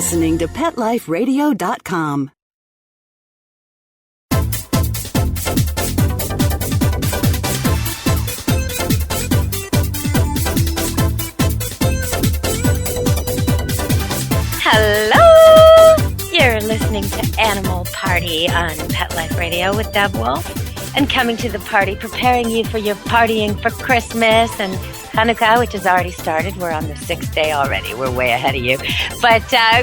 listening to PetLifeRadio.com. Hello! You're listening to Animal Party on Pet Life Radio with Deb Wolfe. And coming to the party, preparing you for your partying for Christmas and Chanukah, which has already started. We're on the 6th day already. We're way ahead of you. But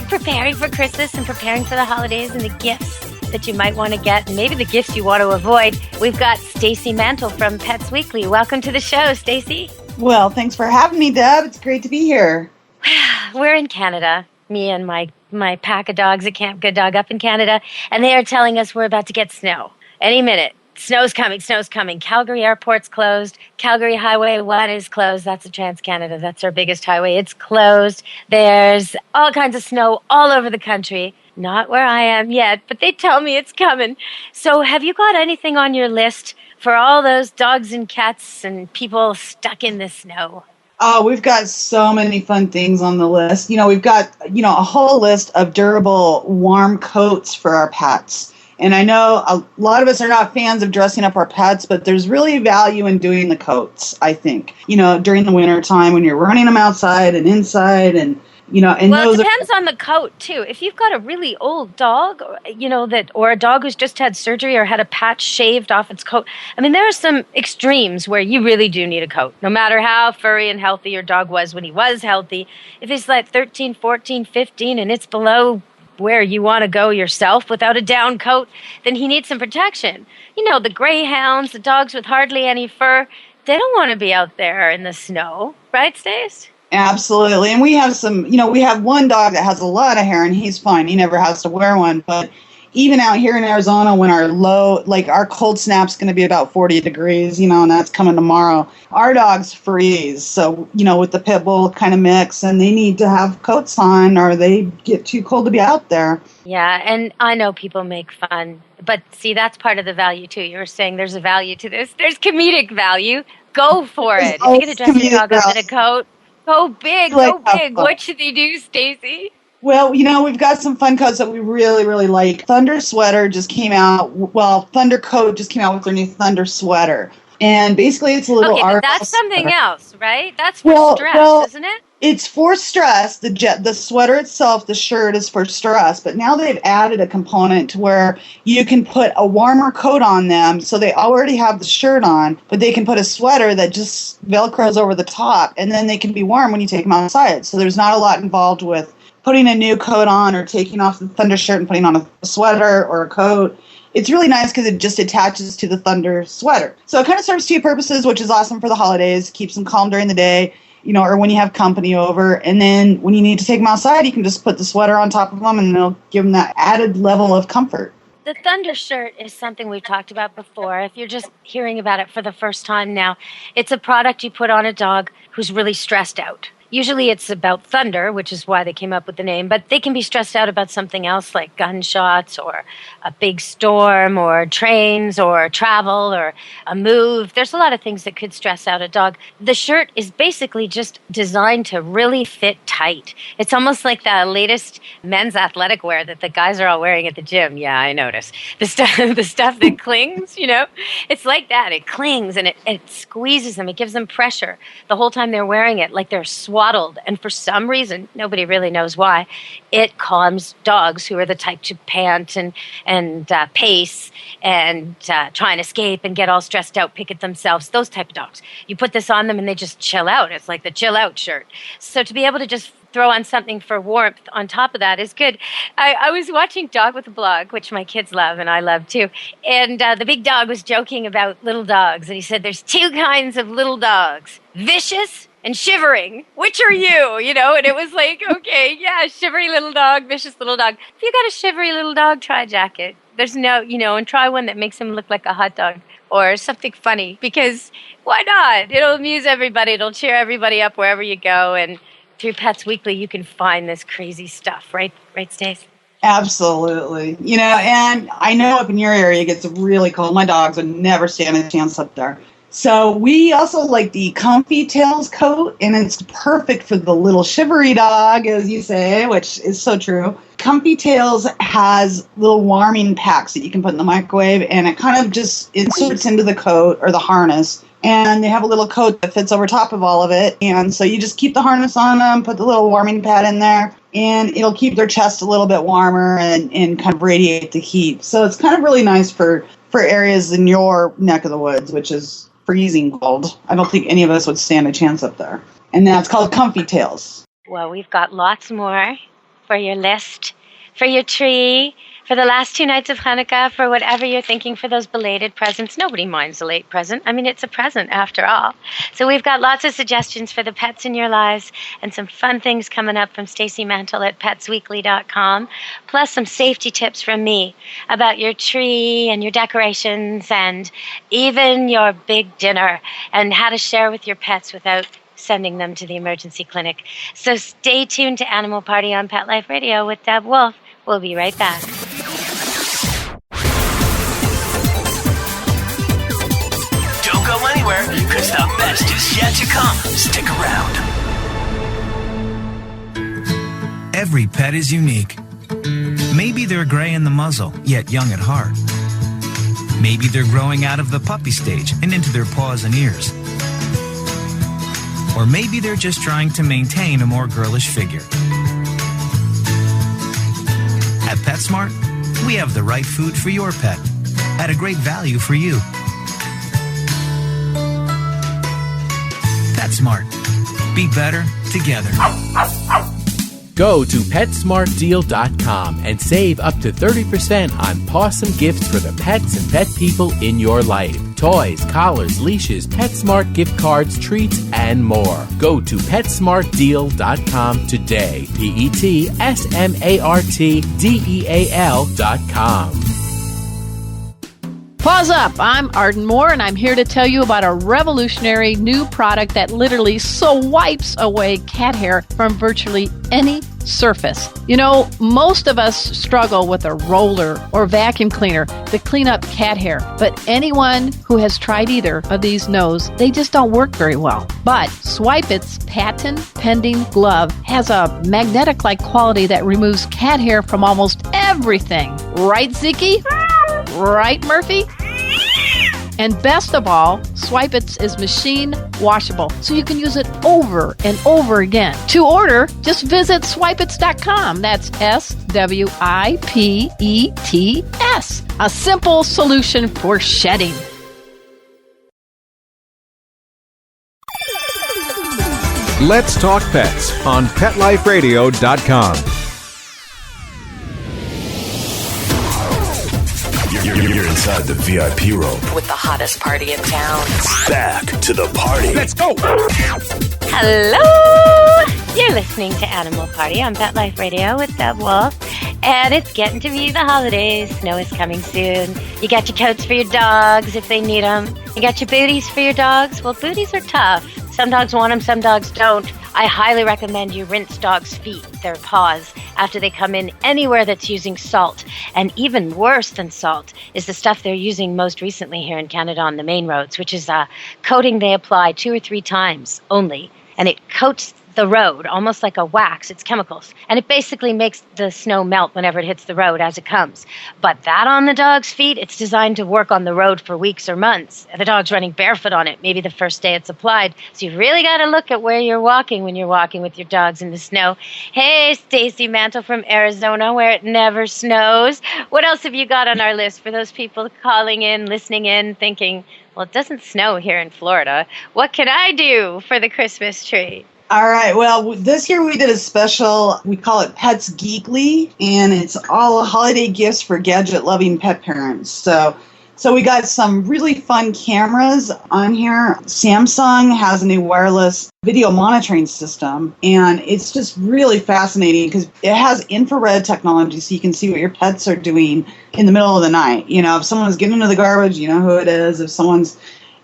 preparing for Christmas and preparing for the holidays and the gifts that you might want to get, and maybe the gifts you want to avoid. We've got Stacy Mantle from Pets Weekly. Welcome to the show, Stacy. Well, thanks for having me, Deb. It's great to be here. We're in Canada. Me and my pack of dogs at Camp Good Dog up in Canada, and they are telling us we're about to get snow any minute. Snow's coming, snow's coming. Calgary Airport's closed. Calgary Highway 1 is closed. That's a Trans-Canada. That's our biggest highway. It's closed. There's all kinds of snow all over the country. Not where I am yet, but they tell me it's coming. So have you got anything on your list for all those dogs and cats and people stuck in the snow? Oh, we've got so many fun things on the list. We've got, a whole list of durable, warm coats for our pets. And I know a lot of us are not fans of dressing up our pets, but there's really value in doing the coats, I think. During the winter time when you're running them outside and inside and and well, it depends on the coat too. If you've got a really old dog, or a dog who's just had surgery or had a patch shaved off its coat. I mean, there are some extremes where you really do need a coat, no matter how furry and healthy your dog was when he was healthy. If he's like 13, 14, 15, and it's below where you want to go yourself without a down coat, then he needs some protection. The greyhounds, the dogs with hardly any fur, they don't want to be out there in the snow, right, Stace? Absolutely. And we have we have one dog that has a lot of hair and he's fine. He never has to wear one. But even out here in Arizona when our cold snap's going to be about 40 degrees, and that's coming tomorrow, our dogs freeze. So, with the pit bull kind of mix, and they need to have coats on or they get too cold to be out there. Yeah, and I know people make fun. But see, that's part of the value too. You were saying there's a value to this. There's comedic value. Go for it. If you're going to dress your dog up in a coat, go big, go big. What should they do, Stacy? Well, we've got some fun coats that we really, really like. Thunder Sweater just came out. Well, Thunder Coat just came out with their new Thunder Sweater. And basically it's a little but that's something else, right? That's for stress, isn't it? It's for stress. The sweater itself, the shirt is for stress. But now they've added a component to where you can put a warmer coat on them. So they already have the shirt on, but they can put a sweater that just Velcros over the top. And then they can be warm when you take them outside. So there's not a lot involved with putting a new coat on or taking off the Thunder shirt and putting on a sweater or a coat. It's really nice because it just attaches to the Thunder sweater. So it kind of serves two purposes, which is awesome for the holidays. Keeps them calm during the day, or when you have company over. And then when you need to take them outside, you can just put the sweater on top of them and it'll give them that added level of comfort. The Thunder shirt is something we've talked about before. If you're just hearing about it for the first time now, it's a product you put on a dog who's really stressed out. Usually it's about thunder, which is why they came up with the name, but they can be stressed out about something else like gunshots or a big storm or trains or travel or a move. There's a lot of things that could stress out a dog. The shirt is basically just designed to really fit tight. It's almost like the latest men's athletic wear that the guys are all wearing at the gym. Yeah, I notice. The stuff that clings, it's like that. It clings and it squeezes them. It gives them pressure the whole time they're wearing it, like they're swaddled, and for some reason, nobody really knows why, it calms dogs who are the type to pant and pace and try and escape and get all stressed out, pick at themselves, those type of dogs. You put this on them and they just chill out. It's like the chill out shirt. So to be able to just throw on something for warmth on top of that is good. I was watching Dog with a Blog, which my kids love and I love too, and the big dog was joking about little dogs, and he said there's two kinds of little dogs, vicious and shivering. Which are you? And it was like, okay, yeah, shivery little dog, vicious little dog. If you got a shivery little dog, try a jacket. There's no, and try one that makes him look like a hot dog or something funny, because why not? It'll amuse everybody. It'll cheer everybody up wherever you go. And through Pets Weekly, you can find this crazy stuff, right? Right, Stace? Absolutely. And I know up in your area it gets really cold. My dogs would never stand a chance up there. So we also like the Comfy Tails coat, and it's perfect for the little shivery dog, as you say, which is so true. Comfy Tails has little warming packs that you can put in the microwave, and it kind of just inserts into the coat or the harness. And they have a little coat that fits over top of all of it. And so you just keep the harness on them, put the little warming pad in there, and it'll keep their chest a little bit warmer and kind of radiate the heat. So it's kind of really nice for areas in your neck of the woods, which is freezing cold. I don't think any of us would stand a chance up there. And that's called Comfy Tails. Well, we've got lots more for your list, for your tree, for the last 2 nights of Chanukah, for whatever you're thinking for those belated presents. Nobody minds a late present. I mean, it's a present after all. So we've got lots of suggestions for the pets in your lives and some fun things coming up from Stacy Mantle at petsweekly.com, plus some safety tips from me about your tree and your decorations and even your big dinner and how to share with your pets without sending them to the emergency clinic. So stay tuned to Animal Party on Pet Life Radio with Deb Wolfe. We'll be right back. Don't go anywhere, because the best is yet to come. Stick around. Every pet is unique. Maybe they're gray in the muzzle, yet young at heart. Maybe they're growing out of the puppy stage and into their paws and ears. Or maybe they're just trying to maintain a more girlish figure. At PetSmart, we have the right food for your pet at a great value for you. PetSmart. Be better together. Go to PetSmartDeal.com and save up to 30% on awesome gifts for the pets and pet people in your life. Toys, collars, leashes, PetSmart gift cards, treats, and more. Go to PetSmartDeal.com today. PetSmartDeal.com. Paws up! I'm Arden Moore, and I'm here to tell you about a revolutionary new product that literally wipes away cat hair from virtually any surface. You know, most of us struggle with a roller or vacuum cleaner to clean up cat hair, but anyone who has tried either of these knows they just don't work very well. But Swipe It's patent-pending glove has a magnetic-like quality that removes cat hair from almost everything. Right, Ziki? Right, Murphy? And best of all, Swipe It is machine washable, so you can use it over and over again. To order, just visit swipeits.com. That's SWIPETS. A simple solution for shedding. Let's Talk Pets on PetLifeRadio.com. You're inside the VIP room with the hottest party in town. Back to the party. Let's go! Hello! You're listening to Animal Party on Pet Life Radio with Deb Wolfe. And it's getting to be the holidays. Snow is coming soon. You got your coats for your dogs if they need them. You got your booties for your dogs. Well, booties are tough. Some dogs want them, some dogs don't. I highly recommend you rinse dogs' feet, their paws, after they come in anywhere that's using salt. And even worse than salt is the stuff they're using most recently here in Canada on the main roads, which is a coating they apply 2 or 3 times only. And it coats the road almost like a wax. It's chemicals. And it basically makes the snow melt whenever it hits the road as it comes. But that on the dog's feet, it's designed to work on the road for weeks or months. The dog's running barefoot on it, maybe the first day it's applied. So you've really got to look at where you're walking when you're walking with your dogs in the snow. Hey, Stacy Mantle from Arizona, where it never snows. What else have you got on our list for those people calling in, listening in, thinking, well, it doesn't snow here in Florida. What can I do for the Christmas tree? All right. Well, this year we did a special. We call it Pets Geekly, and it's all holiday gifts for gadget-loving pet parents. So we got some really fun cameras on here. Samsung has a new wireless video monitoring system, and it's just really fascinating because it has infrared technology, so you can see what your pets are doing in the middle of the night. You know, if someone's getting into the garbage, you know who it is.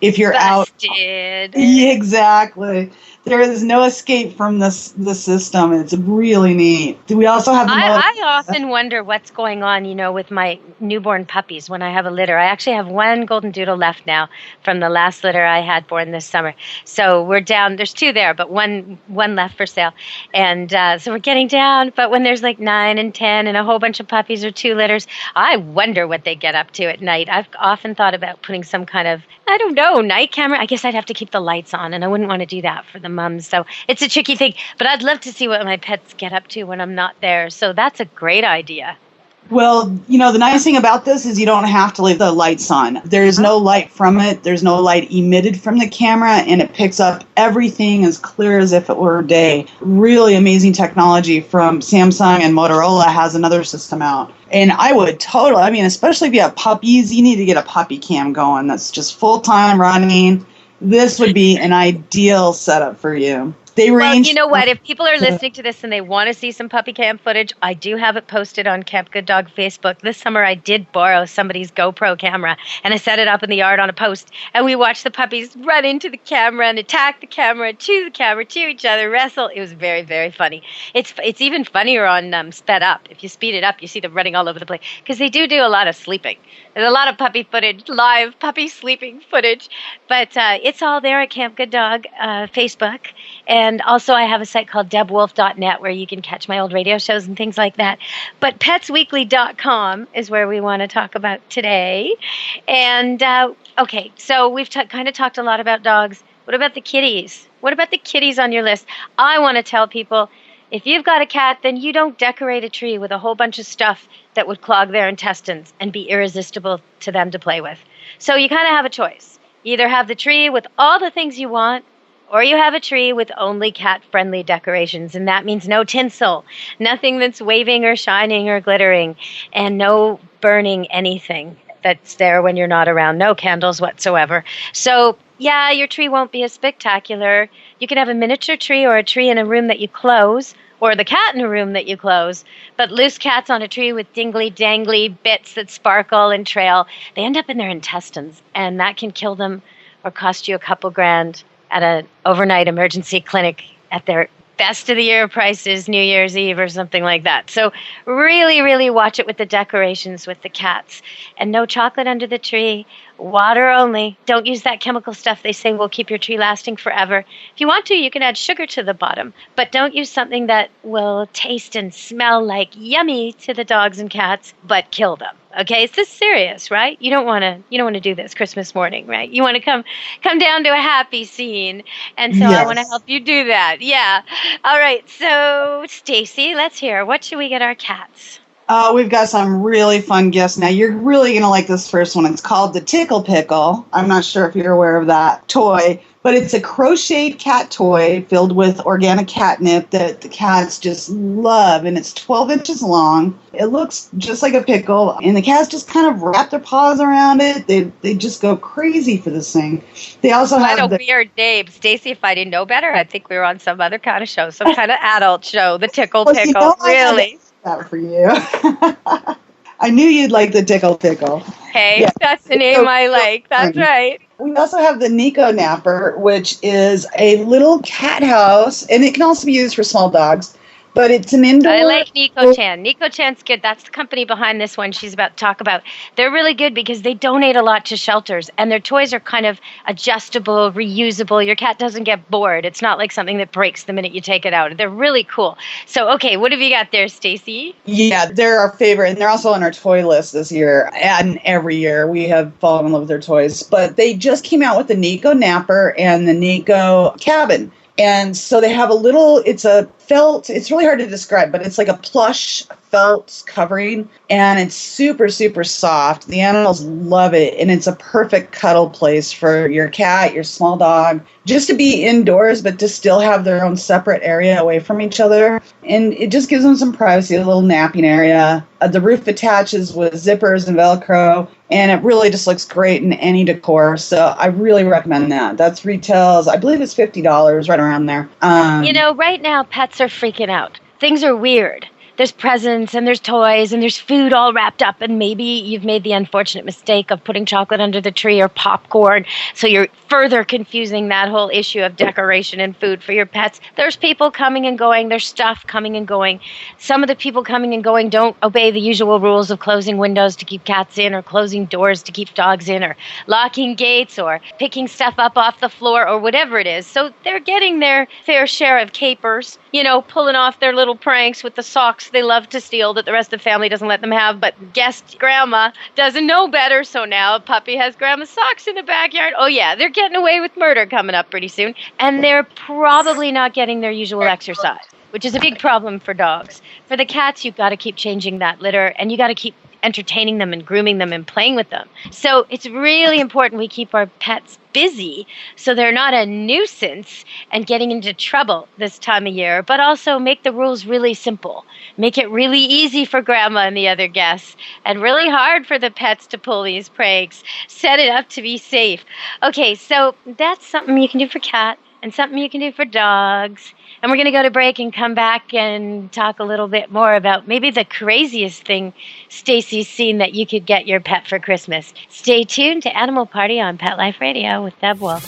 If you're Busted. out. Yeah, exactly. There is no escape from the system. It's really neat. We also have the I often wonder what's going on, with my newborn puppies when I have a litter. I actually have one golden doodle left now from the last litter I had born this summer. So we're down. There's 2 there, but one left for sale. And so we're getting down. But when there's like 9 and 10 and a whole bunch of puppies or 2 litters, I wonder what they get up to at night. I've often thought about putting some kind of, I don't know, night camera. I guess I'd have to keep the lights on, and I wouldn't want to do that for the mums. So it's a tricky thing. But I'd love to see what my pets get up to when I'm not there. So that's a great idea. Well, the nice thing about this is you don't have to leave the lights on. There's no light from it. There's no light emitted from the camera, and it picks up everything as clear as if it were day. Really amazing technology from Samsung, and Motorola has another system out. And I would totally, especially if you have puppies, you need to get a puppy cam going that's just full-time running. This would be an ideal setup for you. Well, you know what? If people are listening to this and they want to see some puppy cam footage, I do have it posted on Camp Good Dog Facebook. This summer, I did borrow somebody's GoPro camera, and I set it up in the yard on a post, and we watched the puppies run into the camera and attack the camera, to each other, wrestle. It was very, very funny. It's even funnier on sped up. If you speed it up, you see them running all over the place, because they do a lot of sleeping. There's a lot of puppy footage, live puppy sleeping footage, but it's all there at Camp Good Dog Facebook. And also I have a site called debwolfe.net where you can catch my old radio shows and things like that. But petsweekly.com is where we want to talk about today. And, okay, so we've kind of talked a lot about dogs. What about the kitties? What about the kitties on your list? I want to tell people, if you've got a cat, then you don't decorate a tree with a whole bunch of stuff that would clog their intestines and be irresistible to them to play with. So you kind of have a choice. You either have the tree with all the things you want, or you have a tree with only cat-friendly decorations, and that means no tinsel, nothing that's waving or shining or glittering, and no burning anything that's there when you're not around, no candles whatsoever. So, yeah, your tree won't be as spectacular. You can have a miniature tree or a tree in a room that you close, or the cat in a room that you close, but loose cats on a tree with dingly-dangly bits that sparkle and trail, they end up in their intestines, and that can kill them or cost you a couple grand at an overnight emergency clinic at their best of the year prices, New Year's Eve or something like that. So really, really watch it with the decorations with the cats. And no chocolate under the tree, water only. Don't use that chemical stuff they say will keep your tree lasting forever. If you want to, you can add sugar to the bottom, but don't use something that will taste and smell like yummy to the dogs and cats, but kill them. Okay, it's this serious, right? You don't want to do this Christmas morning, right? You want to come down to a happy scene, and so yes. I want to help you do that. Yeah. All right. So, Stacy, let's hear. What should we get our cats? We've got some really fun gifts. Now, you're really going to like this first one. It's called the Tickle Pickle. I'm not sure if you're aware of that toy, but it's a crocheted cat toy filled with organic catnip that the cats just love, and it's 12 inches long. It looks just like a pickle, and the cats just kind of wrap their paws around it. They just go crazy for this thing. They also have a weird name. Stacy, if I didn't know better, I'd think we were on some other kind of show, some kind of adult show, the Tickle Pickle. Really? That for you. I knew you'd like the Tickle Pickle. Hey, yeah. That's the name I like. That's right. We also have the Nico Napper, which is a little cat house, and it can also be used for small dogs. But it's an indoor... I like Nico-chan. Nico-chan's good. That's the company behind this one she's about to talk about. They're really good because they donate a lot to shelters, and their toys are kind of adjustable, reusable. Your cat doesn't get bored. It's not like something that breaks the minute you take it out. They're really cool. So, okay, what have you got there, Stacy? Yeah, they're our favorite, and they're also on our toy list this year. And every year we have fallen in love with their toys. But they just came out with the Nico Napper and the Nico Cabin. And so they have it's a felt, it's really hard to describe, but it's like a plush felt covering, and it's super, super soft. The animals love it, and it's a perfect cuddle place for your cat, your small dog, just to be indoors, but to still have their own separate area away from each other. And it just gives them some privacy, a little napping area. The roof attaches with zippers and Velcro, and it really just looks great in any decor. So I really recommend that. That's retails, I believe it's $50, right around there. Right now pets are freaking out. Things are weird. there's presents and there's toys and there's food all wrapped up, and maybe you've made the unfortunate mistake of putting chocolate under the tree or popcorn, so you're further confusing that whole issue of decoration and food for your pets. There's people coming and going. There's stuff coming and going. Some of the people coming and going don't obey the usual rules of closing windows to keep cats in, or closing doors to keep dogs in, or locking gates, or picking stuff up off the floor, or whatever it is. So they're getting their fair share of capers, pulling off their little pranks with the socks they love to steal that the rest of the family doesn't let them have, but guest grandma doesn't know better, so now a puppy has grandma's socks in the backyard. Oh yeah, they're getting away with murder coming up pretty soon, and they're probably not getting their usual exercise, which is a big problem for dogs. For the cats, you've got to keep changing that litter, and you got to keep entertaining them and grooming them and playing with them. So it's really important we keep our pets busy so they're not a nuisance and getting into trouble this time of year, but also make the rules really simple. Make it really easy for grandma and the other guests, and really hard for the pets to pull these pranks. Set it up to be safe. Okay, so that's something you can do for cat and something you can do for dogs. And we're going to go to break and come back and talk a little bit more about maybe the craziest thing Stacy's seen that you could get your pet for Christmas. Stay tuned to Animal Party on Pet Life Radio with Deb Wolfe.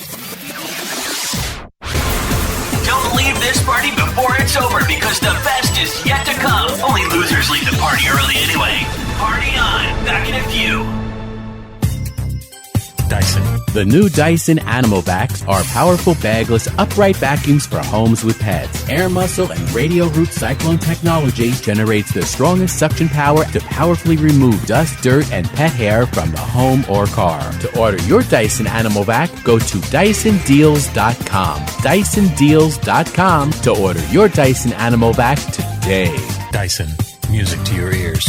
Don't leave this party before it's over, because the best is yet to come. Only losers leave the party early anyway. Party on. Back in a few. Dyson. The new Dyson Animal Vacs are powerful bagless upright vacuums for homes with pets. Air muscle and radio root cyclone technology generates the strongest suction power to powerfully remove dust, dirt, and pet hair from the home or car. To order your Dyson Animal Vac, go to DysonDeals.com. DysonDeals.com to order your Dyson Animal Vac today. Dyson. Music to your ears.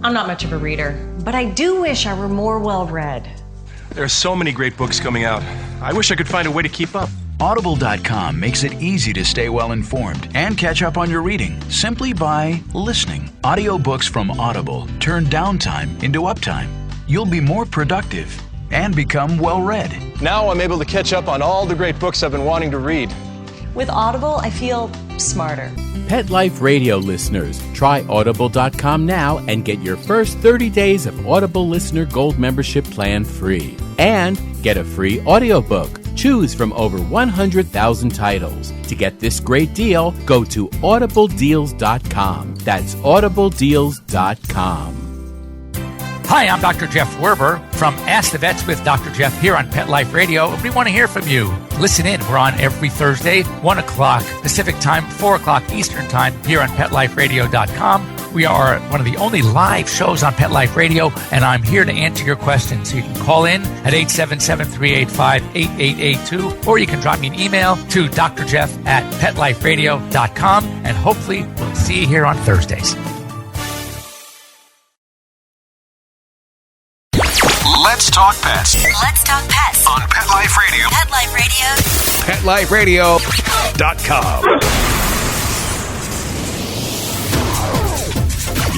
I'm not much of a reader, but I do wish I were more well-read. There are so many great books coming out. I wish I could find a way to keep up. Audible.com makes it easy to stay well informed and catch up on your reading simply by listening. Audiobooks from Audible turn downtime into uptime. You'll be more productive and become well-read. Now I'm able to catch up on all the great books I've been wanting to read. With Audible, I feel smarter. Pet Life Radio listeners, try Audible.com now and get your first 30 days of Audible Listener Gold membership plan free. And get a free audiobook. Choose from over 100,000 titles. To get this great deal, go to audibledeals.com. That's audibledeals.com. Hi, I'm Dr. Jeff Werber from Ask the Vets with Dr. Jeff here on Pet Life Radio. We want to hear from you. Listen in. We're on every Thursday, 1 o'clock Pacific Time, 4 o'clock Eastern Time here on PetLifeRadio.com. We are one of the only live shows on Pet Life Radio, and I'm here to answer your questions. So you can call in at 877-385-8882, or you can drop me an email to drjeff@PetLifeRadio.com, and hopefully we'll see you here on Thursdays. Let's talk pets Let's talk pets on Pet Life Radio. Pet Life Radio. PetLifeRadio.com.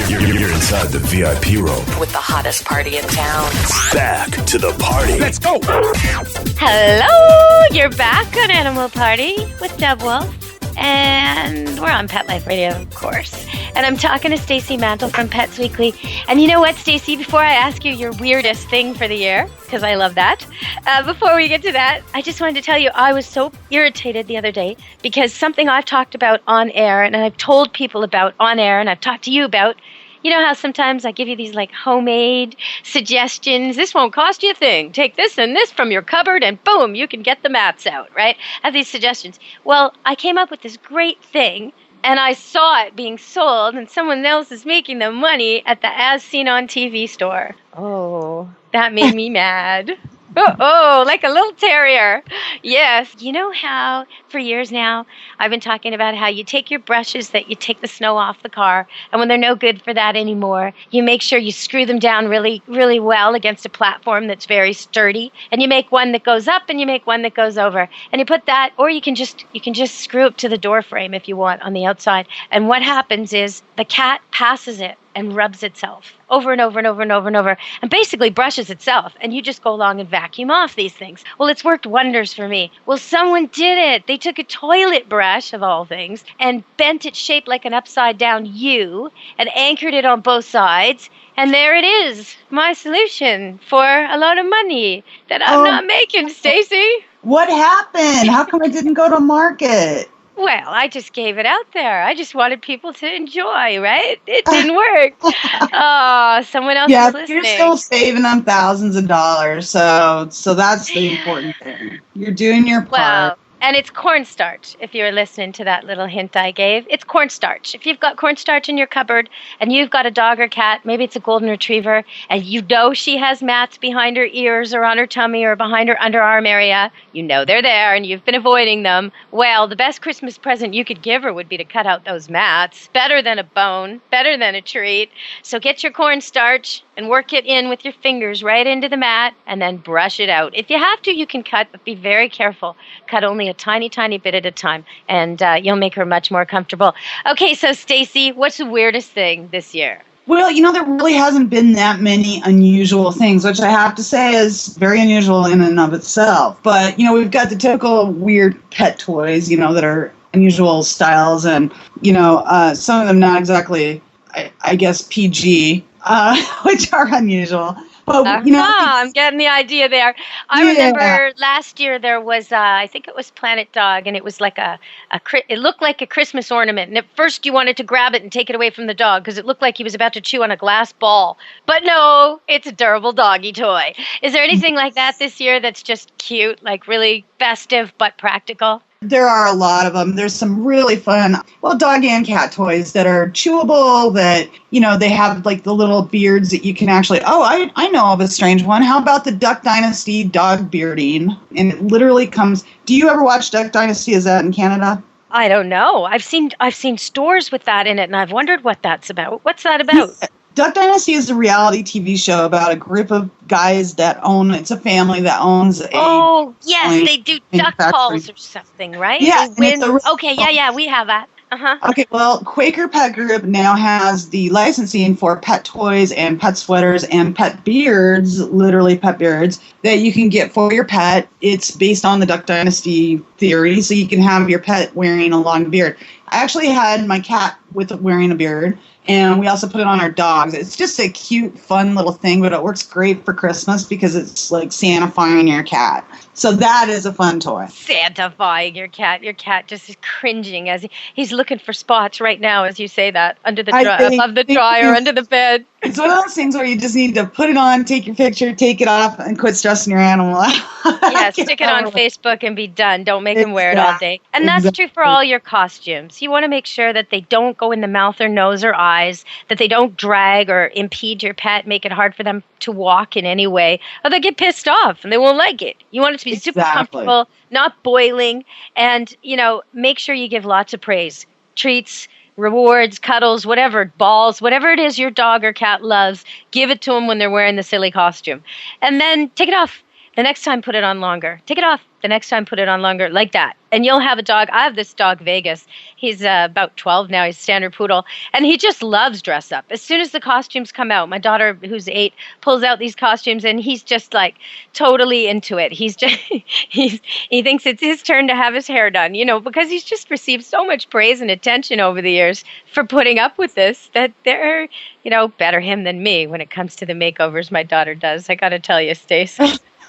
You're inside the VIP room with the hottest party in town. Back to the party. Let's go. Hello, you're back on Animal Party with Deb Wolfe, and we're on Pet Life Radio, of course. And I'm talking to Stacy Mantle from Pets Weekly. And you know what, Stacy, before I ask you your weirdest thing for the year, because I love that, before we get to that, I just wanted to tell you I was so irritated the other day because something I've talked about on air, and I've told people about on air, and I've talked to you about. You know how sometimes I give you these like homemade suggestions? This won't cost you a thing. Take this and this from your cupboard and boom, you can get the mats out, right? I have these suggestions. Well, I came up with this great thing and I saw it being sold and someone else is making the money at the As Seen on TV store. Oh, that made me mad. Oh, like a little terrier. Yes. You know how for years now I've been talking about how you take your brushes that you take the snow off the car, and when they're no good for that anymore, you make sure you screw them down really, really well against a platform that's very sturdy, and you make one that goes up and you make one that goes over, and you put that, or you can just screw up to the door frame if you want on the outside. And what happens is the cat passes it and rubs itself over and over and over and over and over and basically brushes itself. And you just go along and vacuum off these things. Well, it's worked wonders for me. Well, someone did it. They took a toilet brush, of all things, and bent it shaped like an upside down U and anchored it on both sides. And there it is, my solution for a lot of money that I'm not making, Stacy. What happened? How come it didn't go to market? Well, I just gave it out there. I just wanted people to enjoy, right? It didn't work. Oh, someone else is listening. You're still saving them thousands of dollars, so that's the important thing. You're doing your part. Well, and it's cornstarch, if you're listening to that little hint I gave. It's cornstarch. If you've got cornstarch in your cupboard and you've got a dog or cat, maybe it's a golden retriever, and you know she has mats behind her ears or on her tummy or behind her underarm area, you know they're there and you've been avoiding them, well, the best Christmas present you could give her would be to cut out those mats. Better than a bone, better than a treat. So get your cornstarch and work it in with your fingers right into the mat and then brush it out. If you have to, you can cut, but be very careful. Cut only a tiny, tiny bit at a time, and you'll make her much more comfortable. Okay, so Stacy, what's the weirdest thing this year? Well, there really hasn't been that many unusual things, which I have to say is very unusual in and of itself. But, we've got the typical weird pet toys, that are unusual styles and, some of them not exactly, I guess, PG, which are unusual. But, I'm getting the idea there. I remember last year there was, I think it was Planet Dog, and it was like it looked like a Christmas ornament. And at first you wanted to grab it and take it away from the dog because it looked like he was about to chew on a glass ball. But no, it's a durable doggy toy. Is there anything like that this year that's just cute, like really festive but practical? There are a lot of them. There's some really fun, dog and cat toys that are chewable that, they have like the little beards that you can actually, I know of a strange one. How about the Duck Dynasty dog bearding? And it literally comes, do you ever watch Duck Dynasty? Is that in Canada? I don't know. I've seen stores with that in it, and I've wondered what that's about. What's that about? Duck Dynasty is a reality TV show about a group of guys it's a family that owns a... Oh, yes, they do duck calls or something, right? Yeah. Okay, we have that. Uh-huh. Okay, well, Quaker Pet Group now has the licensing for pet toys and pet sweaters and pet beards, literally pet beards, that you can get for your pet. It's based on the Duck Dynasty theory, so you can have your pet wearing a long beard. I actually had my cat wearing a beard, and we also put it on our dogs. It's just a cute, fun little thing, but it works great for Christmas because it's like Santa-fying your cat. So that is a fun toy. Santa-fying your cat. Your cat just is cringing as he's looking for spots right now as you say that, under the above the dryer, under the bed. It's one of those things where you just need to put it on, take your picture, take it off, and quit stressing your animal. Yeah, stick it on Facebook and be done. Don't make them wear it all day. And that's true for all your costumes. You want to make sure that they don't go in the mouth or nose or eyes, that they don't drag or impede your pet, make it hard for them to walk in any way, or they'll get pissed off and they won't like it. You want it to be super comfortable, not boiling, and, make sure you give lots of praise. Treats, rewards, cuddles, whatever, balls, whatever it is your dog or cat loves, give it to them when they're wearing the silly costume. And then take it off. The next time, put it on longer. Take it off. The next time, put it on longer, like that. And you'll have a dog. I have this dog, Vegas. He's about 12 now. He's a standard poodle. And he just loves dress up. As soon as the costumes come out, my daughter, who's 8, pulls out these costumes, and he's just like totally into it. He thinks it's his turn to have his hair done, because he's just received so much praise and attention over the years for putting up with this, that they're, better him than me when it comes to the makeovers my daughter does. I got to tell you, Stace.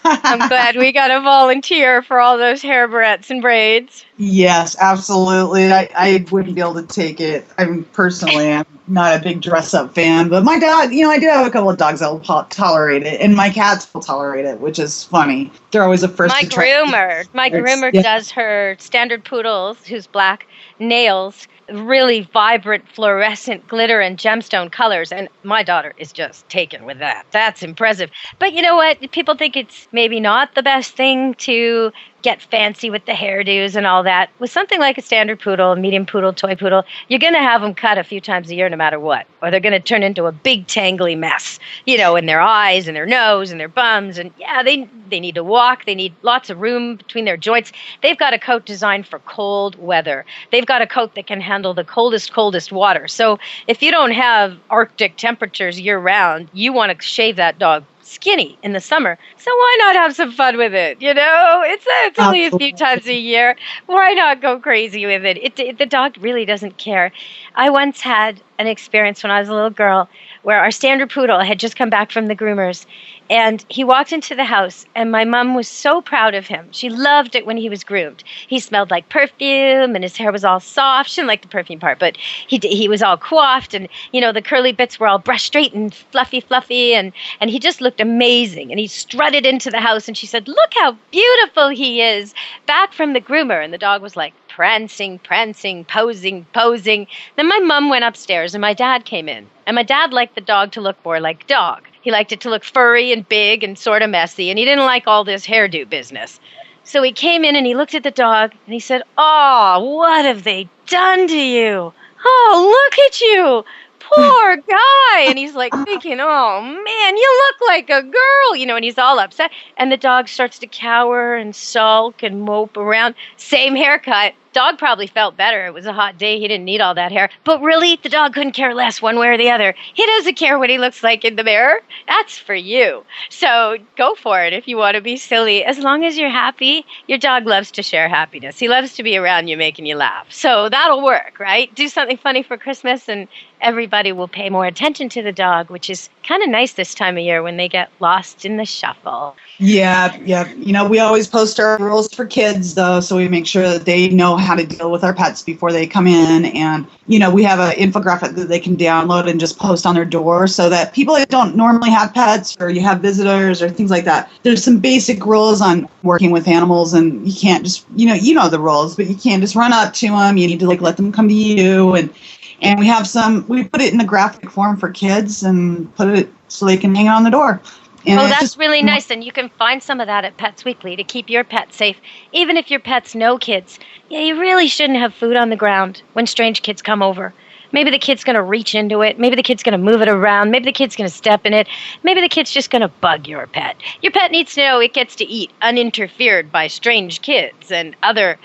I'm glad we got a volunteer for all those hair barrettes and braids. Yes, absolutely. I wouldn't be able to take it. I'm not a big dress-up fan, but my dog, I do have a couple of dogs that will tolerate it, and my cats will tolerate it, which is funny. They're always the first My to try. My groomer does her standard poodles, who's black, nails, really vibrant fluorescent glitter and gemstone colors, and my daughter is just taken with that. That's impressive. But you know what? People think it's maybe not the best thing to get fancy with the hairdos and all that. With something like a standard poodle, a medium poodle, toy poodle, you're going to have them cut a few times a year no matter what. Or they're going to turn into a big tangly mess, in their eyes and their nose and their bums. And yeah, they need to walk. They need lots of room between their joints. They've got a coat designed for cold weather. They've got a coat that can handle the coldest water. So if you don't have Arctic temperatures year round, you want to shave that dog skinny in the summer. So why not have some fun with it? It's only a few times a year. Why not go crazy with it? The dog really doesn't care. I once had an experience when I was a little girl where our standard poodle had just come back from the groomers, and he walked into the house, and my mom was so proud of him. She loved it when he was groomed. He smelled like perfume, and his hair was all soft. She didn't like the perfume part, but he was all coiffed, and the curly bits were all brushed straight and fluffy, and he just looked amazing. And he strutted into the house, and she said, "Look how beautiful he is, back from the groomer." And the dog was like prancing, posing. Then my mom went upstairs, and my dad came in. And my dad liked the dog to look more like dog. He liked it to look furry and big and sort of messy, and he didn't like all this hairdo business. So he came in and he looked at the dog, and he said, "Oh, what have they done to you? Oh, look at you. Poor guy." And he's like thinking, "Oh, man, you look like a girl," and he's all upset. And the dog starts to cower and sulk and mope around. Same haircut. Dog probably felt better. It was a hot day. He didn't need all that hair. But really, the dog couldn't care less one way or the other. He doesn't care what he looks like in the mirror. That's for you. So go for it if you want to be silly. As long as you're happy, your dog loves to share happiness. He loves to be around you, making you laugh. So that'll work, right? Do something funny for Christmas, and everybody will pay more attention to the dog, which is kind of nice this time of year when they get lost in the shuffle. Yeah. We always post our rules for kids, though, so we make sure that they know how to deal with our pets before they come in. And, we have an infographic that they can download and just post on their door so that people that don't normally have pets, or you have visitors or things like that, there's some basic rules on working with animals, and you can't just, the rules, but you can't just run up to them. You need to let them come to you. And we put it in a graphic form for kids and put it so they can hang it on the door. And that's really nice. And you can find some of that at Pets Weekly to keep your pet safe. Even if your pet's no kids, you really shouldn't have food on the ground when strange kids come over. Maybe the kid's going to reach into it. Maybe the kid's going to move it around. Maybe the kid's going to step in it. Maybe the kid's just going to bug your pet. Your pet needs to know it gets to eat uninterfered by strange kids and other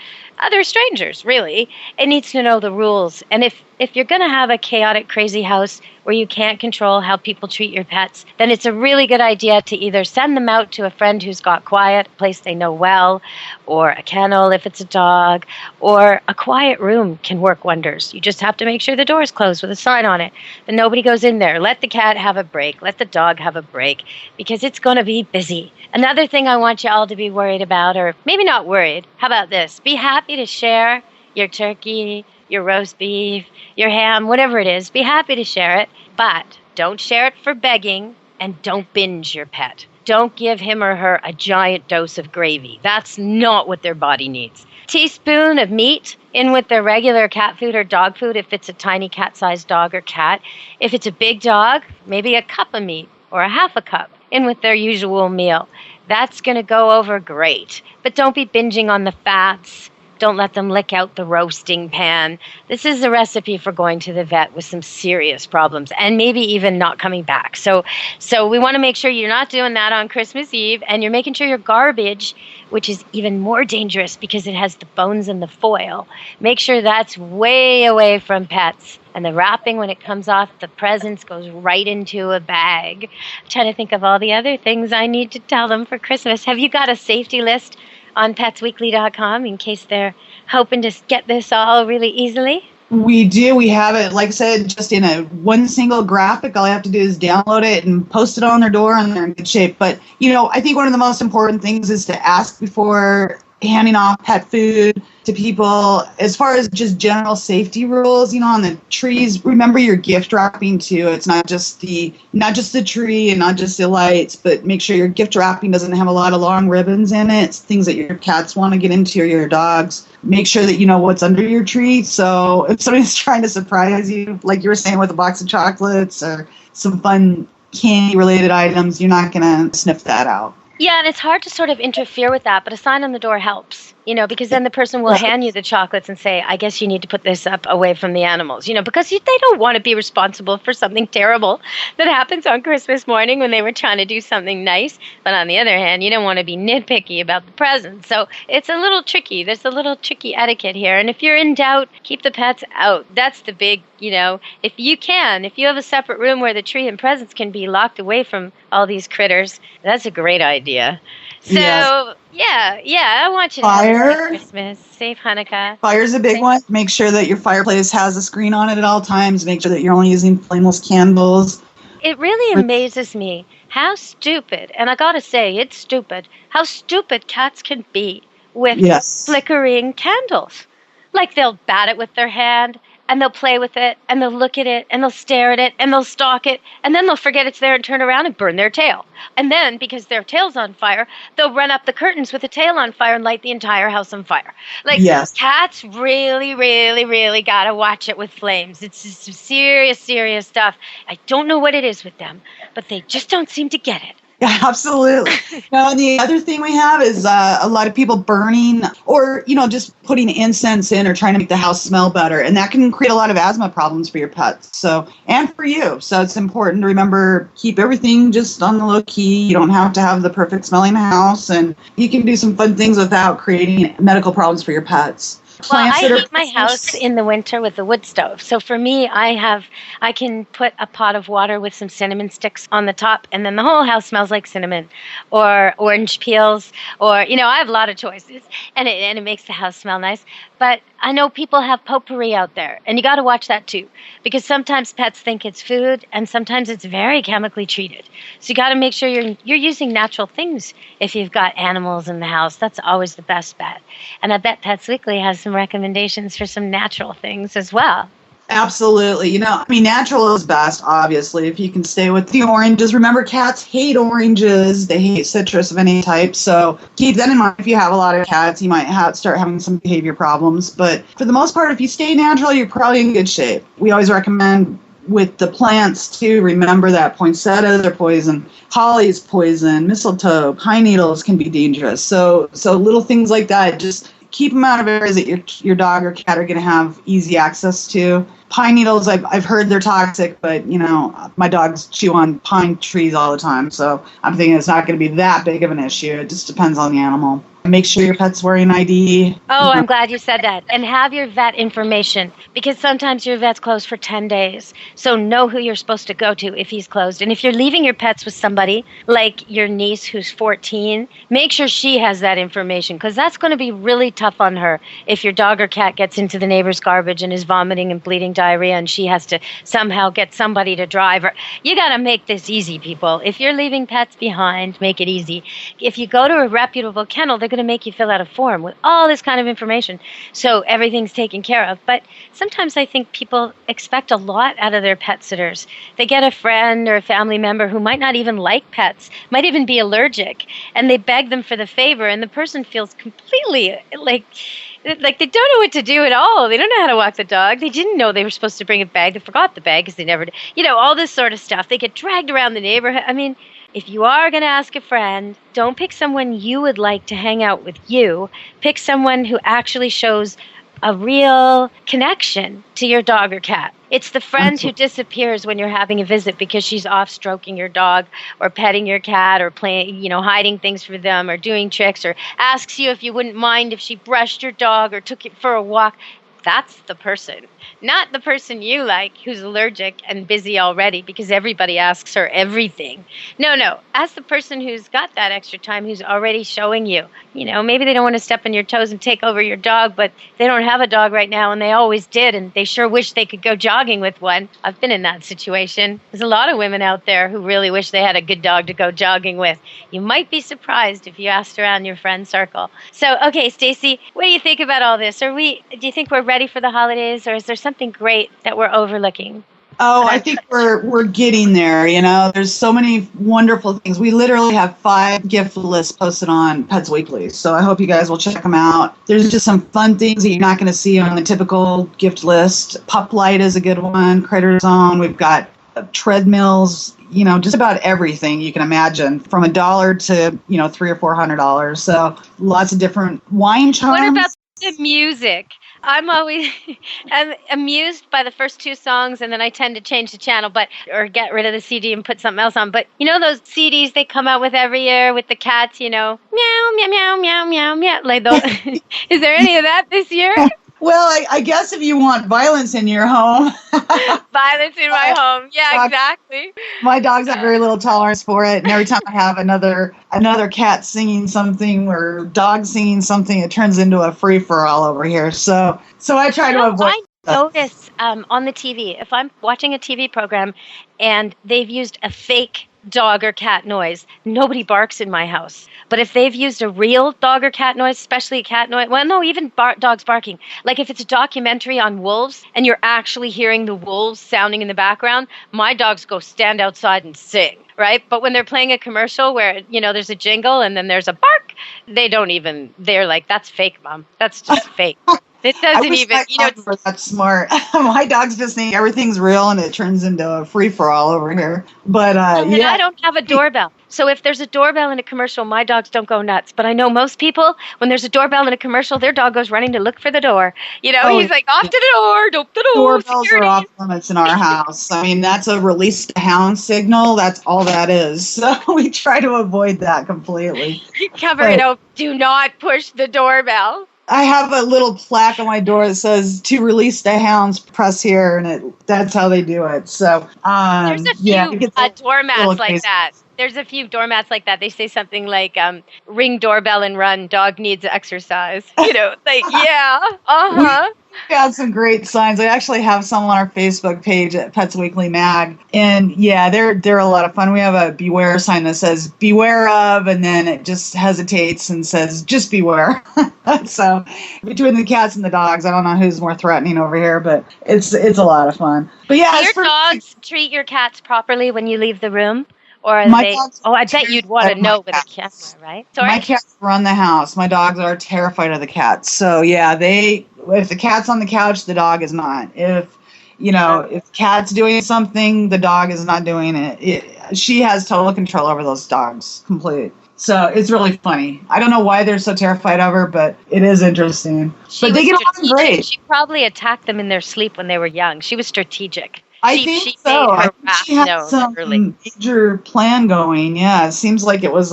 strangers, really. It needs to know the rules. And if you're going to have a chaotic, crazy house where you can't control how people treat your pets, then it's a really good idea to either send them out to a friend who's got quiet, a place they know well, or a kennel if it's a dog, or a quiet room can work wonders. You just have to make sure the door is closed with a sign on it, that nobody goes in there. Let the cat have a break. Let the dog have a break, because it's going to be busy. Another thing I want you all to be worried about, or maybe not worried, how about this? Be happy to share your turkey, your roast beef, your ham, whatever it is. Be happy to share it, but don't share it for begging, and don't binge your pet. Don't give him or her a giant dose of gravy. That's not what their body needs. Teaspoon of meat in with their regular cat food or dog food if it's a tiny cat-sized dog or cat. If it's a big dog, maybe a cup of meat or a half a cup in with their usual meal. That's going to go over great. But don't be binging on the fats. Don't let them lick out the roasting pan. This is a recipe for going to the vet with some serious problems and maybe even not coming back. So we want to make sure you're not doing that on Christmas Eve, and you're making sure your garbage, which is even more dangerous because it has the bones and the foil, make sure that's way away from pets. And the wrapping, when it comes off the presents, goes right into a bag. I'm trying to think of all the other things I need to tell them for Christmas. Have you got a safety list on petsweekly.com in case they're hoping to get this all really easily? We do. We have it, like I said, just in one single graphic. All I have to do is download it and post it on their door, and they're in good shape. But, I think one of the most important things is to ask before handing off pet food to people. As far as just general safety rules, on the trees, remember your gift wrapping too. It's not just the tree and not just the lights, but make sure your gift wrapping doesn't have a lot of long ribbons in it. It's things that your cats want to get into, or your dogs. Make sure that you know what's under your tree. So if somebody's trying to surprise you, like you were saying with a box of chocolates or some fun candy related items, you're not going to sniff that out. Yeah, and it's hard to sort of interfere with that, but a sign on the door helps, because then the person will hand you the chocolates and say, I guess you need to put this up away from the animals, because they don't want to be responsible for something terrible that happens on Christmas morning when they were trying to do something nice. But on the other hand, you don't want to be nitpicky about the presents. So it's a little tricky. There's a little tricky etiquette here. And if you're in doubt, keep the pets out. That's the big, if you have a separate room where the tree and presents can be locked away from all these critters, that's a great idea. So, I want you to have a safe Christmas, safe Hanukkah. Fire's a big one. Make sure that your fireplace has a screen on it at all times. Make sure that you're only using flameless candles. It really amazes me how stupid, and I gotta say, it's stupid, how stupid cats can be with flickering candles. Like they'll bat it with their hand, and they'll play with it, and they'll look at it, and they'll stare at it, and they'll stalk it, and then they'll forget it's there and turn around and burn their tail. And then, because their tail's on fire, they'll run up the curtains with the tail on fire and light the entire house on fire. Cats really, really, really gotta watch it with flames. It's just serious, serious stuff. I don't know what it is with them, but they just don't seem to get it. Yeah, absolutely. And the other thing we have is a lot of people burning or, just putting incense in or trying to make the house smell better. And that can create a lot of asthma problems for your pets. So, and for you. So it's important to remember, keep everything just on the low key. You don't have to have the perfect smelling house. And you can do some fun things without creating medical problems for your pets. Well, I heat my house in the winter with a wood stove. So for me, I can put a pot of water with some cinnamon sticks on the top, and then the whole house smells like cinnamon or orange peels, or, I have a lot of choices, and it makes the house smell nice. But I know people have potpourri out there, and you got to watch that too, because sometimes pets think it's food, and sometimes it's very chemically treated. So you got to make sure you're using natural things if you've got animals in the house. That's always the best bet. And I bet Pets Weekly has some recommendations for some natural things as well. Absolutely. Natural is best, obviously, if you can stay with the oranges. Remember, cats hate oranges. They hate citrus of any type. So keep that in mind. If you have a lot of cats, you might start having some behavior problems. But for the most part, if you stay natural, you're probably in good shape. We always recommend with the plants, too, remember that poinsettias are poison, holly is poison, mistletoe, pine needles can be dangerous. So little things like that, just keep them out of areas that your dog or cat are going to have easy access to. Pine needles, I've heard they're toxic, but, my dogs chew on pine trees all the time. So I'm thinking it's not going to be that big of an issue. It just depends on the animal. Make sure your pet's wearing ID. Oh, I'm glad you said that. And have your vet information, because sometimes your vet's closed for 10 days. So know who you're supposed to go to if he's closed. And if you're leaving your pets with somebody like your niece who's 14, make sure she has that information, because that's going to be really tough on her if your dog or cat gets into the neighbor's garbage and is vomiting and bleeding diarrhea and she has to somehow get somebody to drive her. You got to make this easy, people. If you're leaving pets behind, make it easy. If you go to a reputable kennel, they're going to make you fill out a form with all this kind of information, so everything's taken care of. But sometimes I think people expect a lot out of their pet sitters. They get a friend or a family member who might not even like pets, might even be allergic, and they beg them for the favor, and the person feels completely like they don't know what to do at all. They don't know how to walk the dog. They didn't know they were supposed to bring a bag. They forgot the bag because they never did. All this sort of stuff. They get dragged around the neighborhood. If you are going to ask a friend, don't pick someone you would like to hang out with you. Pick someone who actually shows a real connection to your dog or cat. It's the friend who disappears when you're having a visit because she's off stroking your dog or petting your cat or playing, hiding things for them or doing tricks, or asks you if you wouldn't mind if she brushed your dog or took it for a walk. That's the person, not the person you like who's allergic and busy already because everybody asks her everything. No. Ask the person who's got that extra time, who's already showing you. Maybe they don't want to step on your toes and take over your dog, but they don't have a dog right now and they always did, and they sure wish they could go jogging with one. I've been in that situation. There's a lot of women out there who really wish they had a good dog to go jogging with. You might be surprised if you asked around your friend circle. So, okay, Stacy, what do you think about all this? Do you think we're ready for the holidays, or is there something great that we're overlooking? Oh, I think we're getting there. There's so many wonderful things. We literally have 5 gift lists posted on Pets Weekly, so I hope you guys will check them out. There's just some fun things that you're not going to see on the typical gift list. Pup Light is a good one. Critter Zone. We've got treadmills, just about everything you can imagine, from $1 to, $300 or $400. So lots of different wine charms. What about the music? I'm always amused by the first two songs, and then I tend to change the channel, or get rid of the CD and put something else on. But those CDs they come out with every year with the cats, meow, meow, meow, meow, meow, meow. Like those. Is there any of that this year? Well, I guess if you want violence in your home. Violence in my home. Yeah, exactly. My dogs have very little tolerance for it. And every time I have another cat singing something or dog singing something, it turns into a free-for-all over here. So I try to avoid I notice on the TV, if I'm watching a TV program and they've used a fake dog or cat noise, nobody barks in my house. But if they've used a real dog or cat noise, especially a cat noise, well, no, even dogs barking. Like if it's a documentary on wolves and you're actually hearing the wolves sounding in the background, my dogs go stand outside and sing, right? But when they're playing a commercial where, there's a jingle and then there's a bark, they're like, that's fake, Mom. That's just fake. It doesn't even, we're that smart. My dogs just think everything's real and it turns into a free-for-all over here. But, and I don't have a doorbell. So if there's a doorbell in a commercial, my dogs don't go nuts. But I know most people, when there's a doorbell in a commercial, their dog goes running to look for the door. He's like, off to the door, off the door. Doorbells are off limits in our house. I mean, that's a release the hound signal. That's all that is. So we try to avoid that completely. Cover it up. Do not push the doorbell. I have a little plaque on my door that says, to release the hounds, press here, and that's how they do it. So, there's a few doormats like that. There's a few doormats like that. They say something like, ring doorbell and run, dog needs exercise. Yeah, uh-huh. We have some great signs. I actually have some on our Facebook page at Pets Weekly Mag. And yeah, they're a lot of fun. We have a beware sign that says beware of, and then it just hesitates and says just beware. So between the cats and the dogs, I don't know who's more threatening over here, but it's a lot of fun. But yeah, do your dogs treat your cats properly when you leave the room? Or are they? Oh, I bet you'd want to know with a camera, right? Sorry? My cats run the house. My dogs are terrified of the cats. So yeah, if the cat's on the couch, the dog is not. If if cat's doing something, the dog is not doing it. She has total control over those dogs, complete. So it's really funny. I don't know why they're so terrified of her, but it is interesting. But they get along great. She probably attacked them in their sleep when they were young. She was strategic. I think so. I think she had some major plan going. Yeah, it seems like it was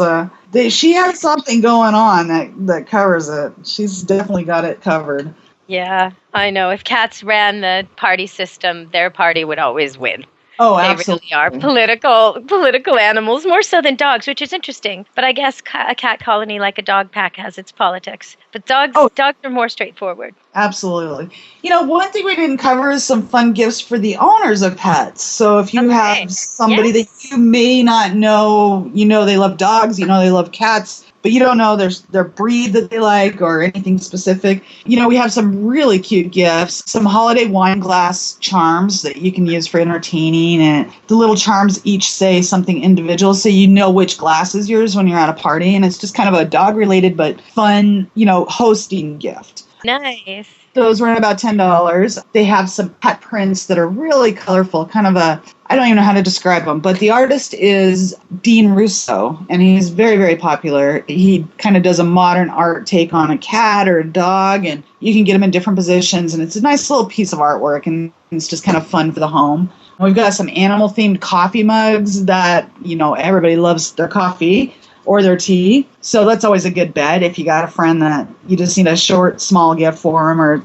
she had something going on that covers it. She's definitely got it covered. Yeah, I know. If cats ran the party system, their party would always win. Oh, absolutely. They really are political animals, more so than dogs, which is interesting. But I guess a cat colony like a dog pack has its politics. But dogs are more straightforward. Absolutely. One thing we didn't cover is some fun gifts for the owners of pets. So if you have somebody that you may not know, they love dogs, they love cats, but you don't know their breed that they like or anything specific. We have some really cute gifts, some holiday wine glass charms that you can use for entertaining, and the little charms each say something individual, so you know which glass is yours when you're at a party, and it's just kind of a dog-related but fun, hosting gift. Nice. Those run about $10. They have some pet prints that are really colorful, kind of I don't even know how to describe them, but the artist is Dean Russo, and he's very, very popular. He kind of does a modern art take on a cat or a dog, and you can get them in different positions, and it's a nice little piece of artwork, and it's just kind of fun for the home. We've got some animal-themed coffee mugs that, everybody loves their coffee or their tea. So that's always a good bet if you got a friend that you just need a short, small gift for them, or,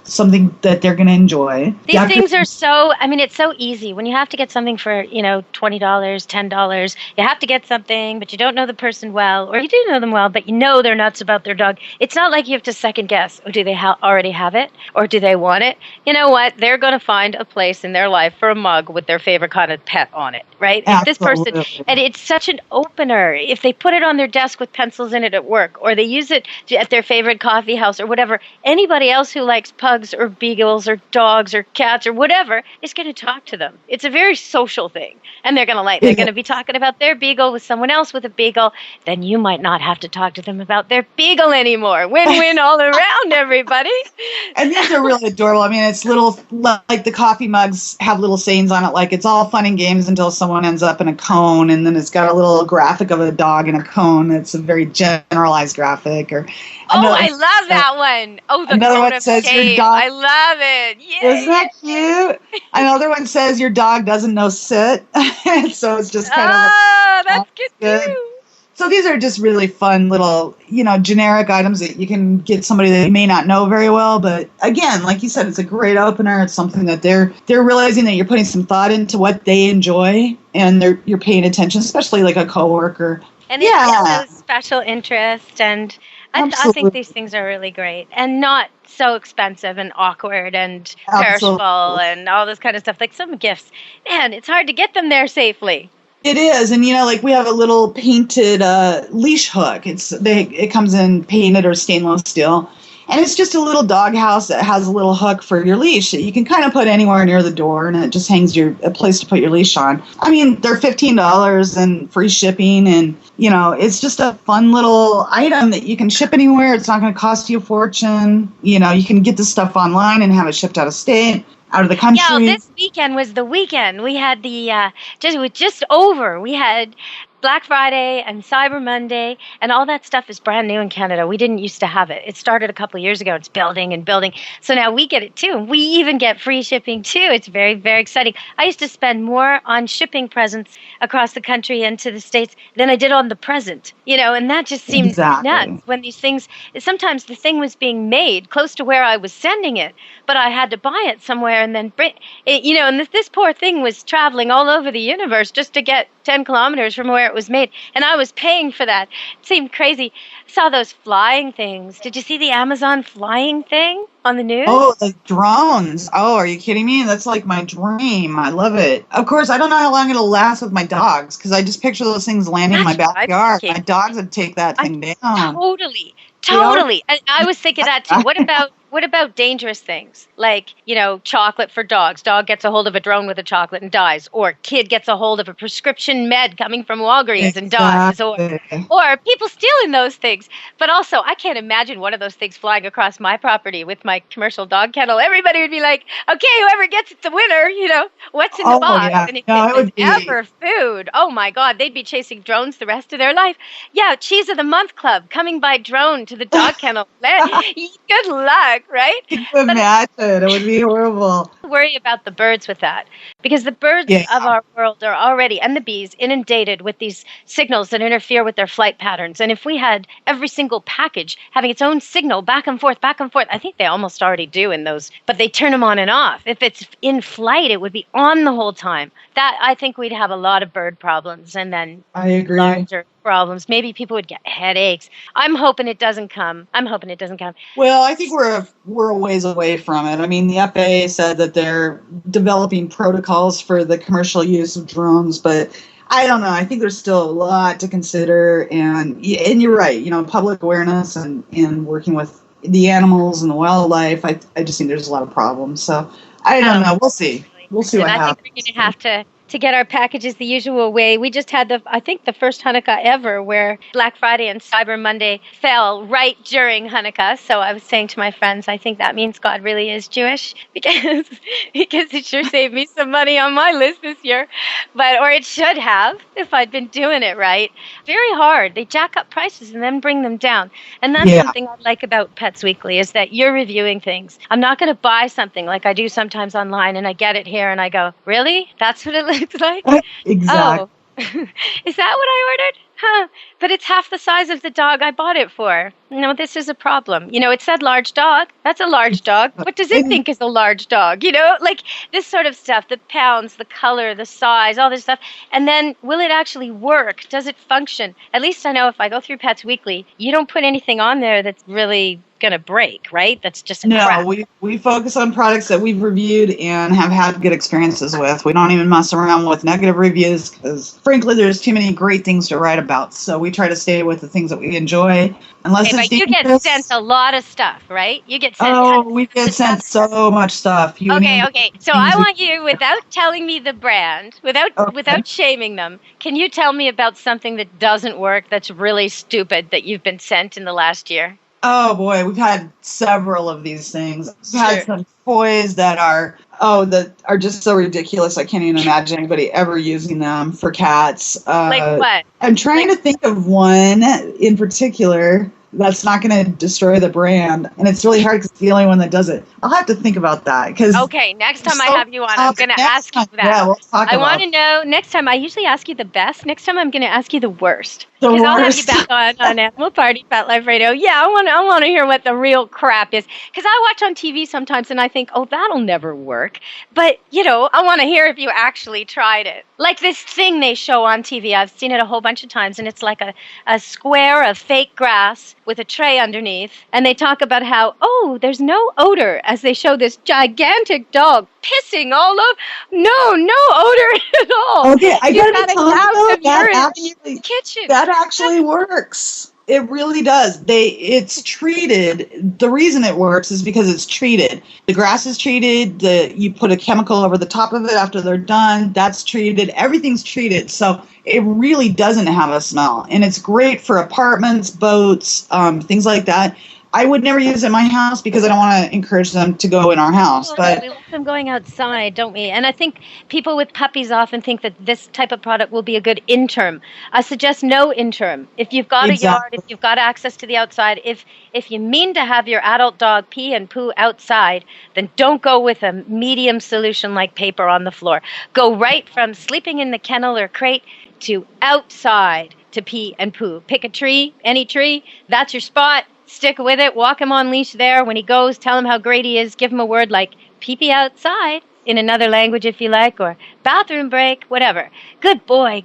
something that they're going to enjoy. These things are it's so easy. When you have to get something for, $20, $10, you have to get something, but you don't know the person well, or you do know them well, but they're nuts about their dog. It's not like you have to second guess. Do they already have it, or do they want it? You know what? They're going to find a place in their life for a mug with their favorite kind of pet on it, right? Absolutely. If this person, and it's such an opener. If they put it on their desk with pencils in it at work, or they use it at their favorite coffee house or whatever, anybody else who likes pugs or beagles or dogs or cats or whatever is going to talk to them. It's a very social thing. And they're going to be talking about their beagle with someone else with a beagle. Then you might not have to talk to them about their beagle anymore. Win-win all around, everybody. And these are really adorable. I mean, it's little, like the coffee mugs have little sayings on it, like it's all fun and games until someone ends up in a cone, and then it's got a little graphic of a dog in a cone. It's a very generalized graphic. Or I love that one. Oh, the another cone one of says shame. your dog. I love it. Yay. Isn't that cute? Another one says your dog doesn't know sit. So it's just kind of that's good too. So these are just really fun little, generic items that you can get somebody that you may not know very well. But again, like you said, it's a great opener. It's something that they're realizing that you're putting some thought into what they enjoy, and you're paying attention, especially like a coworker. And it's those special interest, and I think these things are really great and not so expensive and awkward and perishable and all this kind of stuff. Like some gifts, man, it's hard to get them there safely. It is, and like we have a little painted leash hook. It comes in painted or stainless steel, and it's just a little dog house that has a little hook for your leash that you can kind of put anywhere near the door, and it just hangs a place to put your leash on. I mean, they're $15 and free shipping, and it's just a fun little item that you can ship anywhere. It's not going to cost you a fortune. You can get this stuff online and have it shipped out of state. Out of the country. Yeah, this weekend was the weekend. We had it was just over. We had Black Friday and Cyber Monday, and all that stuff is brand new in Canada. We didn't used to have it. It started a couple of years ago. It's building and building. So now we get it too. We even get free shipping too. It's very, very exciting. I used to spend more on shipping presents across the country and to the States than I did on the present, and that just seemed nuts when these things, sometimes the thing was being made close to where I was sending it, but I had to buy it somewhere and then bring it, and this poor thing was traveling all over the universe just to get 10 kilometers from where it was made, and I was paying for that. It seemed crazy. I saw those flying things. Did you see the Amazon flying thing on the news? Oh, the drones. Oh, are you kidding me? That's like my dream. I love it. Of course, I don't know how long it'll last with my dogs, because I just picture those things landing in my backyard. My dogs would take that thing down. Totally. And I was thinking that too. What about dangerous things like, chocolate for dogs? Dog gets a hold of a drone with a chocolate and dies. Or kid gets a hold of a prescription med coming from Walgreens and dies. Or people stealing those things. But also, I can't imagine one of those things flying across my property with my commercial dog kennel. Everybody would be like, okay, whoever gets it's the winner, what's in the box? Yeah. And if it was ever food, oh my God, they'd be chasing drones the rest of their life. Yeah, Cheese of the Month Club coming by drone to the dog kennel. Good luck. Right? Can you imagine? It would be horrible. Worry about the birds with that, because the birds of our world are already, and the bees, inundated with these signals that interfere with their flight patterns. And if we had every single package having its own signal back and forth, I think they almost already do in those, but they turn them on and off. If it's in flight, it would be on the whole time. That, I think we'd have a lot of bird problems, and then I agree. Larger problems. Maybe people would get headaches. I'm hoping it doesn't come. Well, I think we're a ways away from it. I mean, the FAA said that they're developing protocols for the commercial use of drones, but I don't know. I think there's still a lot to consider, and you're right. Public awareness and working with the animals and the wildlife. I just think there's a lot of problems. So I don't know. We'll see. We'll see what happens. I think we're going to have to get our packages the usual way. We just had the first Chanukah ever where Black Friday and Cyber Monday fell right during Chanukah. So I was saying to my friends, I think that means God really is Jewish because it sure saved me some money on my list this year. Or it should have if I'd been doing it right. Very hard. They jack up prices and then bring them down. And that's something I like about Pets Weekly is that you're reviewing things. I'm not going to buy something like I do sometimes online and I get it here and I go, really? That's what it looks like? Exactly. Oh, is that what I ordered? Huh. But it's half the size of the dog I bought it for. no, this is a problem. It said large dog. That's a large dog. What does it think is a large dog? Like this sort of stuff, the pounds, the color, the size, all this stuff. And then will it actually work? Does it function? At least I know if I go through Pets Weekly, you don't put anything on there that's really going to break, right? That's just crap. No, we focus on products that we've reviewed and have had good experiences with. We don't even mess around with negative reviews because, frankly, there's too many great things to write about. So we try to stay with the things that we enjoy. Unless but you get sent a lot of stuff, right? You get sent. Oh, we get sent so much stuff. Okay. So I want you, without telling me the brand, without shaming them, can you tell me about something that doesn't work, that's really stupid, that you've been sent in the last year? Oh boy, we've had several of these things. We've had some toys that are just so ridiculous. I can't even imagine anybody ever using them for cats. Like what? I'm trying to think of one in particular that's not going to destroy the brand, and it's really hard because it's the only one that does it. I'll have to think about that. Okay, next time I have you on, I'm going to ask you that. Yeah, we'll talk about it. I want to know, next time, I usually ask you the best. Next time I'm going to ask you the worst. The worst. Because I'll have you back on Animal Party Pet Life Radio. Yeah, I want to hear what the real crap is. Because I watch on TV sometimes and I think, oh, that'll never work. But, I want to hear if you actually tried it. Like this thing they show on TV. I've seen it a whole bunch of times, and it's like a square of fake grass with a tray underneath. And they talk about how, there's no odor, as they show this gigantic dog pissing all over. No odor at all. Okay, I gotta tell you, that kitchen. That actually works. It really does. It's treated. The reason it works is because it's treated. The grass is treated. You put a chemical over the top of it after they're done. That's treated. Everything's treated. So it really doesn't have a smell. And it's great for apartments, boats, things like that. I would never use it in my house because I don't want to encourage them to go in our house. But we want them going outside, don't we? And I think people with puppies often think that this type of product will be a good interim. I suggest no interim. If you've got a yard, if you've got access to the outside, if you mean to have your adult dog pee and poo outside, then don't go with a medium solution like paper on the floor. Go right from sleeping in the kennel or crate to outside to pee and poo. Pick a tree, any tree, that's your spot. Stick with it. Walk him on leash there. When he goes, tell him how great he is. Give him a word like pee-pee outside in another language if you like, or bathroom break, whatever. Good boy,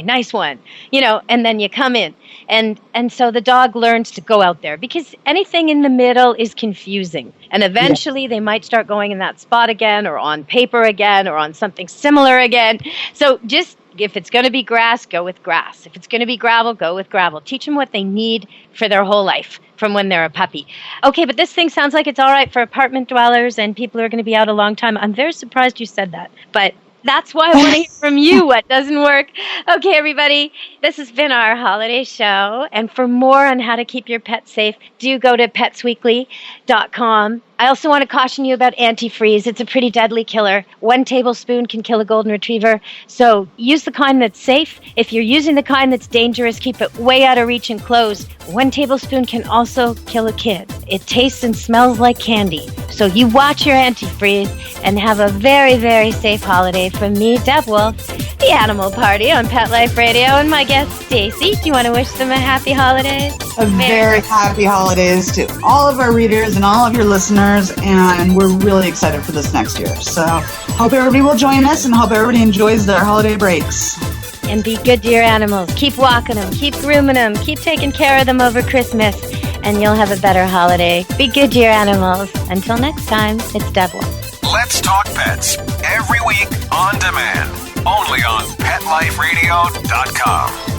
nice one. And then you come in. And so the dog learns to go out there because anything in the middle is confusing. And eventually they might start going in that spot again or on paper again or on something similar again. So just if it's going to be grass, go with grass. If it's going to be gravel, go with gravel. Teach them what they need for their whole life from when they're a puppy. Okay, but this thing sounds like it's all right for apartment dwellers and people who are going to be out a long time. I'm very surprised you said that. But that's why I want to hear from you what doesn't work. Okay, everybody, this has been our holiday show. And for more on how to keep your pet safe, do go to petsweekly.com. I also want to caution you about antifreeze. It's a pretty deadly killer. 1 tablespoon can kill a golden retriever. So use the kind that's safe. If you're using the kind that's dangerous, keep it way out of reach and close. 1 tablespoon can also kill a kid. It tastes and smells like candy. So you watch your antifreeze and have a very, very safe holiday from me, Deb Wolfe, the Animal Party on Pet Life Radio, and my guest, Stacy. Do you want to wish them a happy holidays? A very happy holidays to all of our readers and all of your listeners, and we're really excited for this next year. So hope everybody will join us and hope everybody enjoys their holiday breaks. And be good to your animals. Keep walking them, keep grooming them, keep taking care of them over Christmas, and you'll have a better holiday. Be good to your animals. Until next time, it's Deborah. Let's Talk Pets, every week on demand, only on PetLifeRadio.com.